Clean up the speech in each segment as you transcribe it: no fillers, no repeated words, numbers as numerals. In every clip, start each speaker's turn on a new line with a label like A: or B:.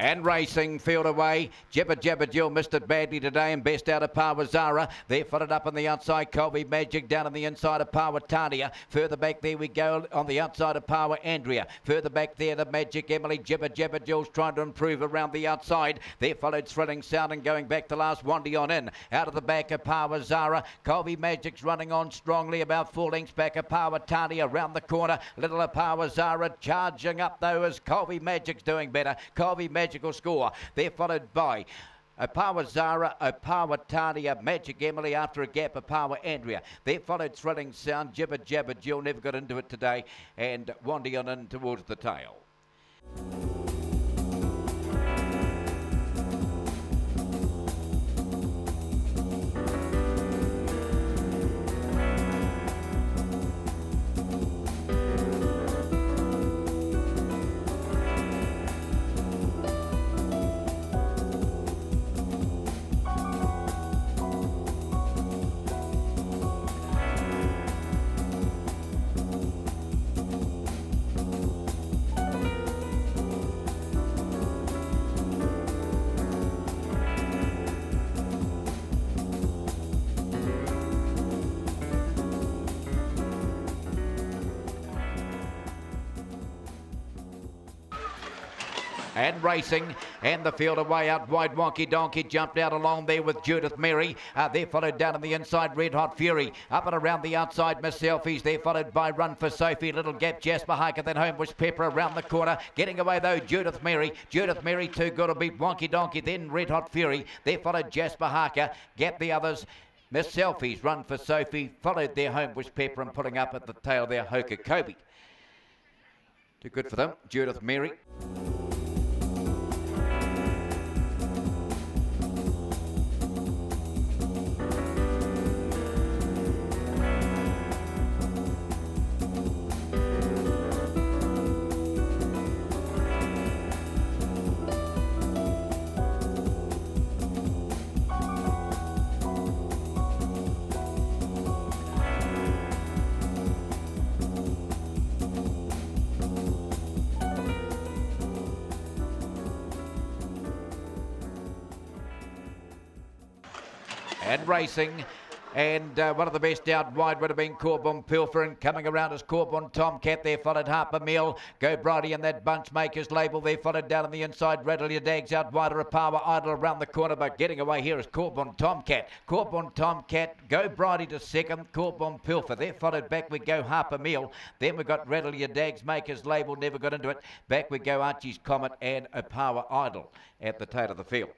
A: And racing, field away. Jibber Jabber Jill missed it badly today, and best out of par was Zara. They're footed up on the outside. Colby Magic down on the inside of par with Tania. Further back there we go on the outside of par with Andrea. Further back there the Magic Emily. Jibber Jabber Jill's trying to improve around the outside. There followed Thrilling Sound and going back to last Wandy on in. Out of the back of par with Zara. Colby Magic's running on strongly, about 4 lengths back of par with Tania. Around the corner, little of par with Zara. Charging up though as Colby Magic's doing better. Colby Magic will score. They're followed by Opawa Zara, Opawa Tania, Magic Emily after a gap, Opawa Andrea. They're followed Thrilling Sound, Jibber Jabber Jill never got into it today, and Wandy on in towards the tail. And racing, and the field away out wide. Wonky Donkey jumped out along there with Judith Mary. They're followed down on the inside, Red Hot Fury. Up and around the outside, Miss Selfies. They're followed by Run for Sophie. Little gap, Jasper Harker. Then Homebush Pepper around the corner. Getting away though, Judith Mary. Judith Mary too good to beat Wonky Donkey. Then Red Hot Fury. They're followed Jasper Harker. Gap the others. Miss Selfies, Run for Sophie. Followed their Homebush Pepper and putting up at the tail there, Hoka Kobe. Too good for them, Judith Mary. And racing, and one of the best out wide would have been Corbin Pilfer, and coming around is Corbin Tomcat. There followed Harper Meal, Go Bridie and that Bunch Makers label. There followed down on the inside, Rattle Your Dags out wider, a Power Idol around the corner, but getting away here is Corbin Tomcat. Corbin Tomcat, Go Bridie to second, Corbin Pilfer. There followed back we go Harper Meal. Then we got Rattle Your Dags Makers label, never got into it. Back we go Archie's Comet and a Power Idol at the tail of the field.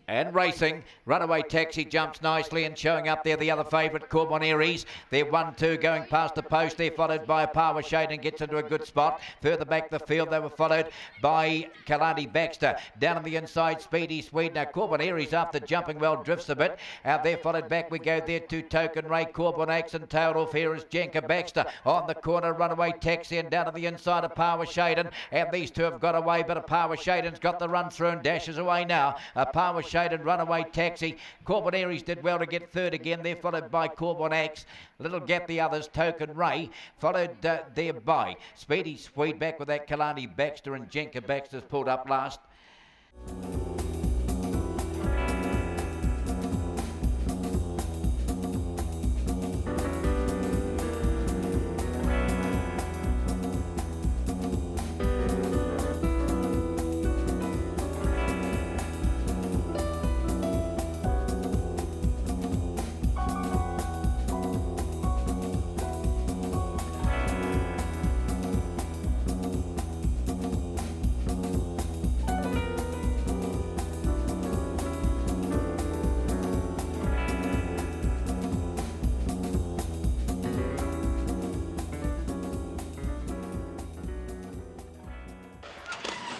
A: And racing, Runaway Taxi jumps nicely and showing up there the other favourite, Corbin Aries. They're 1-2 going past the post. They're followed by a Power Shade and gets into a good spot. Further back the field, they were followed by Kalani Baxter. Down on the inside, Speedy Swede. Now Corbin Aries, after jumping well, drifts a bit. Out there followed back we go there to Token Ray. Corbin Axe and tailed off here is Jenka Baxter. On the corner, Runaway Taxi, and down on the inside of Power Shaden. And these two have got away, but a Power Shaden's got the run through and dashes away now. A Power Shaden, Runaway Taxi. Corbin Aries did well to get third again. They're followed by Corbin Axe. Little gap the others, Token Ray. Followed there by Speedy Swede back with that Kalani Baxter, and Jenka Baxter's pulled up last.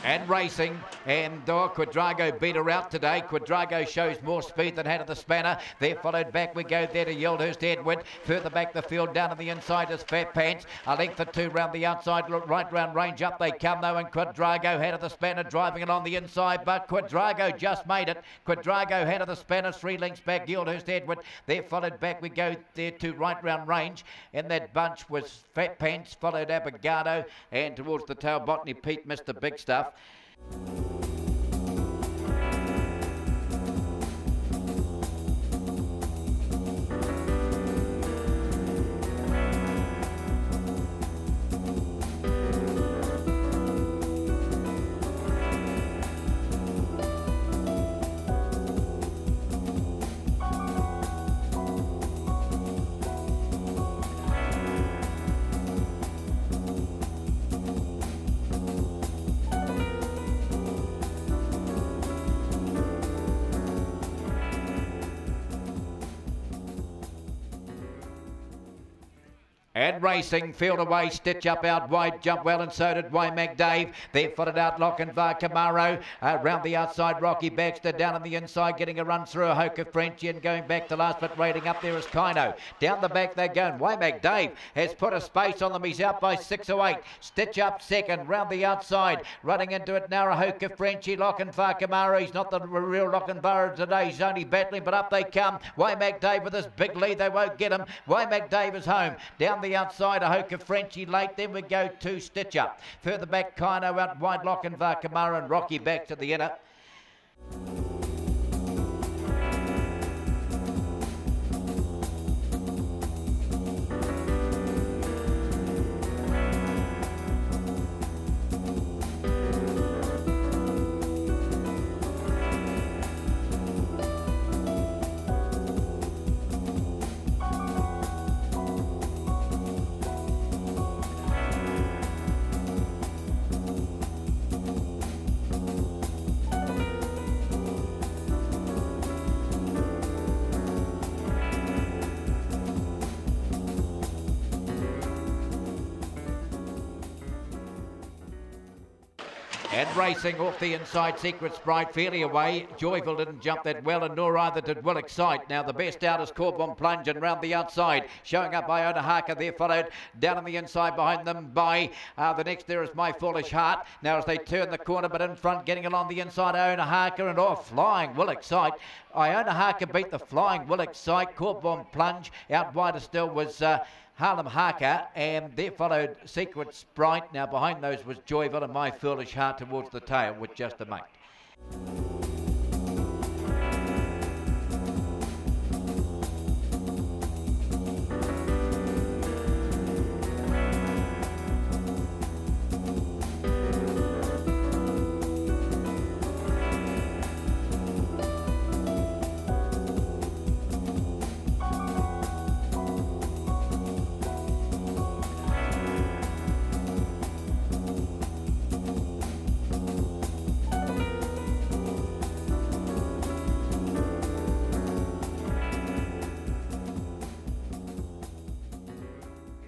A: And racing, and Quadrago beat her out today. Quadrago shows more speed than Head of the Spanner. There followed back we go there to Yildhurst Edward. Further back the field down on the inside is Fat Pants. A length or two round the outside, right round range up they come though, and Quadrago Head of the Spanner driving it on the inside, but Quadrago just made it. Quadrago Head of the Spanner, 3 lengths back Yildhurst Edward. There followed back we go there to right round range, and that bunch was Fat Pants, followed Abogado, and towards the tail Botany Pete, Mr. Big Stuff. And racing, field away, Stitch Up out wide, jump well, and so did Waymack Dave. There footed out Lochinvar Camaro. Round the outside, Rocky Baxter. Down on the inside, getting a run through a Hoka Frenchie, and going back to last, but rating up there is Kino. Down the back they go, and Waymack Dave has put a space on them. He's out by 6 or 8. Stitch Up second, round the outside. Running into it now, a Hoka Frenchie. Lochinvar Camaro. He's not the real Lochinvar today. He's only battling, but up they come. Waymack Dave with this big lead. They won't get him. Waymack Dave is home. Down the outside, a Hoka Frenchie late. Then we go to Stitch Up. Further back, Kino out wide, Lochinvar Camaro, and Rocky back to the inner. And racing off the inside, Secret Sprite fairly away. Joyful didn't jump that well, and nor either did Will Excite. Now the best out is Corbon Plunge, and round the outside, showing up by Iona Harker. There followed down on the inside behind them by the next there is My Foolish Heart. Now as they turn the corner, but in front, getting along the inside, Iona Harker, and off flying Will Excite. Iona Harker beat the flying Will Excite. Corbon Plunge out wider still was Harlem Harker, and there followed Secret Sprite. Now behind those was Joyville and My Foolish Heart towards the tail with just a mate.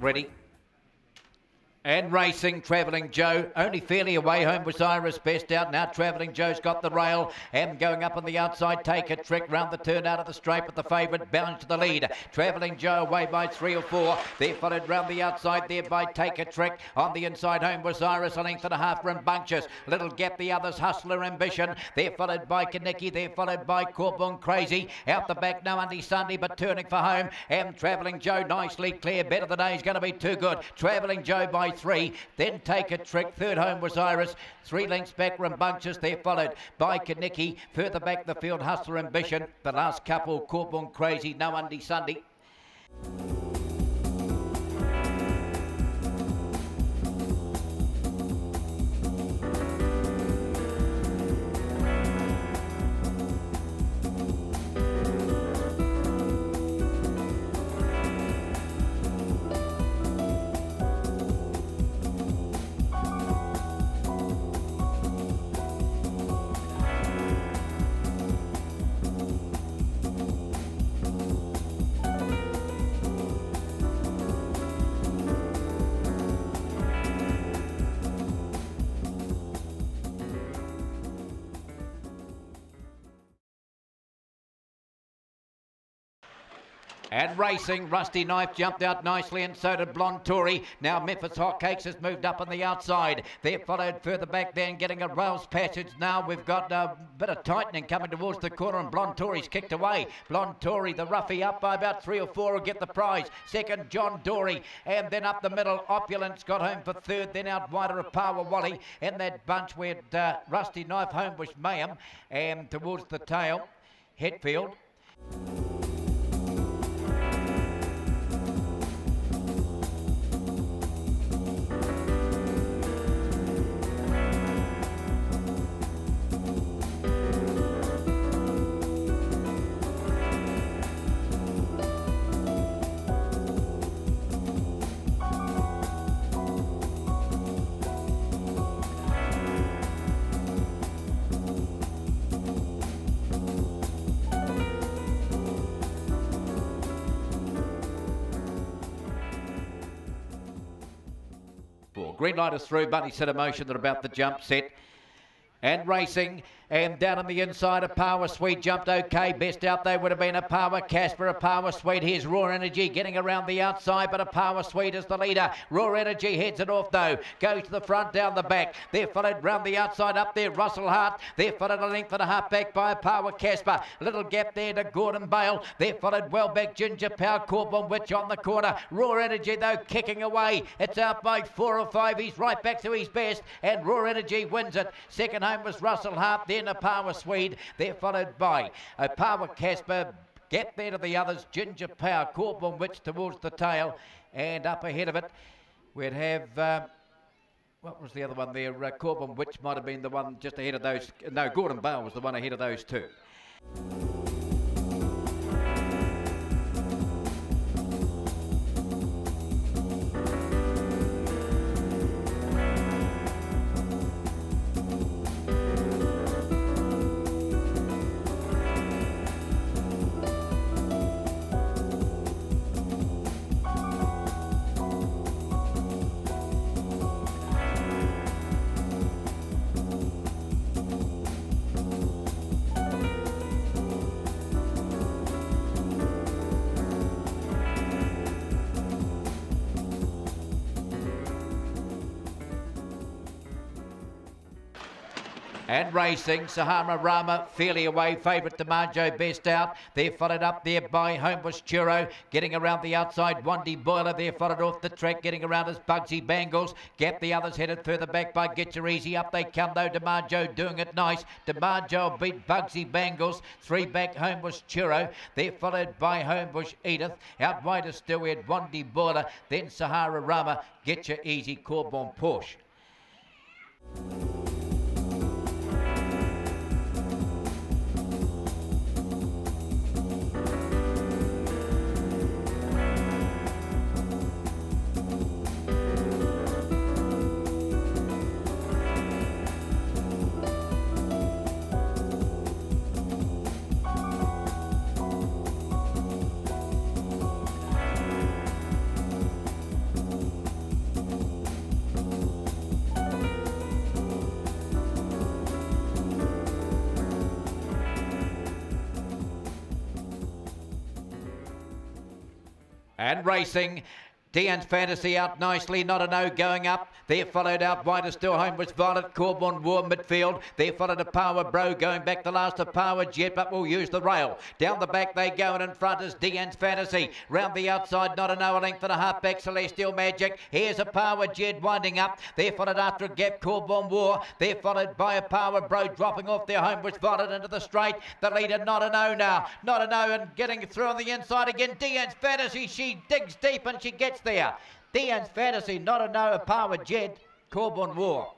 A: Ready. And racing, Travelling Joe, only fairly away. Home was Iris, best out. Now Travelling Joe's got the rail, and going up on the outside, Take a Trick round the turn out of the straight, but the favourite bounds to the lead. Travelling Joe away by 3 or 4. There followed round the outside there by Take a Trick. On the inside, Home was Iris, a length and a half from Bunches. Little gap the others, Hustler Ambition. There followed by Kaniki, there followed by Corbon Crazy. Out the back, no Andy Sunday, but turning for home. And Travelling Joe nicely clear. Better than A is going to be too good. Travelling Joe by 3, then Take a Trick. Third home was Iris. 3 lengths back, Rambunctious. There followed by Kaniki. Further back the field, Hustler Ambition. The last couple, Corbon Crazy, no Undy Sunday. And racing, Rusty Knife jumped out nicely, and so did Blonde Tory. Now Memphis Hotcakes has moved up on the outside. They're followed further back there and getting a rails passage. Now we've got a bit of tightening coming towards the corner, and Blonde Tory's kicked away. Blonde Tory, the roughie, up by about 3 or 4 will get the prize. Second, John Dory, and then up the middle, Opulence got home for third. Then out wider of Power Wally. In that bunch we had Rusty Knife, Homebush Mayhem, and towards the tail, Hetfield. Green light is through, Bunny set a motion that about the jump set. And racing, and down on the inside, a Power Sweet jumped okay. Best out there would have been a Power Casper, a Power Sweet. Here's Raw Energy getting around the outside, but a Power Sweet is the leader. Raw Energy heads it off though. Goes to the front, down the back. They're followed round the outside, up there, Russell Hart. They're followed a length and a half back by a Power Casper. Little gap there to Gordon Bale. They're followed well back, Ginger Power, Corbin Witch on the corner. Raw Energy though kicking away. It's out by 4 or 5. He's right back to his best, and Raw Energy wins it. Second home was Russell Hart, then a Power Swede. They're followed by a Power Casper. Get there to the others, Ginger Power, Corbin Witch towards the tail, and up ahead of it we'd have what was the other one there? Corbin Witch might have been the one just ahead of those. No, Gordon Bale was the one ahead of those two. And racing, Sahara Rama fairly away, favourite DiMaggio best out. They're followed up there by Homebush Churro, getting around the outside, Wandy Boiler. They're followed off the track, getting around as Bugsy Bangles. Gap the others headed further back by Get Your Easy. Up they come though, DiMaggio doing it nice. DiMaggio beat Bugsy Bangles. 3 back, Homebush Churro. They're followed by Homebush Edith. Out wider still we had Wandy Boiler, then Sahara Rama, Get Your Easy, Corbin Porsche. And racing, Dean's Fantasy out nicely, Not a No going up. They're followed out wider still, Homebush Violet, Corbin War midfield. They're followed a Power Bro going back the last of Power Jet, but will use the rail. Down the back they go, and in front is Dean's Fantasy. Round the outside, Not a No, a length and a half back, Celestial Magic. Here's a Power Jet winding up. They're followed after a gap, Corbin War. They're followed by a Power Bro dropping off their Homebush Violet into the straight. The leader, Not a No now. Not a No, and getting through on the inside again. Dean's Fantasy, she digs deep and she gets there. Dean's Fantasy, Not a No, a Power Jet, Corbin War.